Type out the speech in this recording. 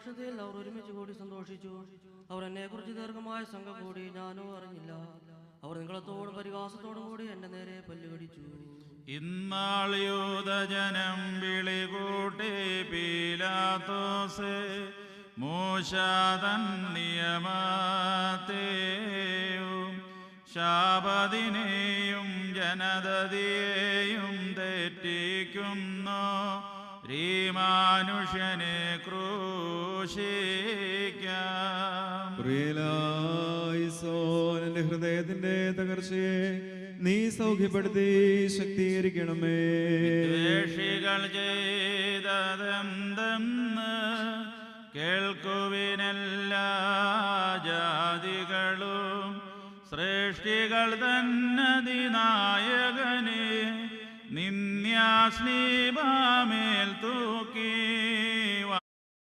പ്രത്യക്ഷത്തിൽ അവർ ഒരുമിച്ച് കൂടി സന്തോഷിച്ചു. അവർ എന്നെക്കുറിച്ച് ദീർഘമായ സംഘം കൂടി, ഞാനോ അറിഞ്ഞില്ല. അവർ നിങ്ങളത്തോടും പരിഹാസത്തോടും കൂടി എന്റെ നേരെ പല്ലുകടിച്ചു. ഇന്നാൾ യൂദജനം വിളികൂട്ടി പീലാത്തോസ് മൂശാതൻ നിയമത്തെയും ശാപതിനെയും ജനതയെയും തെറ്റിക്കുന്നു. മനുഷ്യനെ ക്രൂശിക്കാം. എന്റെ ഹൃദയത്തിന്റെ തകർച്ചയെ നീ സൗഖ്യപ്പെടുത്തി ശക്തീകരിക്കണമേ. ദ്വേഷികൾ ചെയ്തതെന്തെന്ന് കേൾക്കുവിനെല്ലാ ജാതികളും. സൃഷ്ടികൾ തന്നതിനായകനെ നിന്യാസ്ലീബാമേൽ തൂക്കി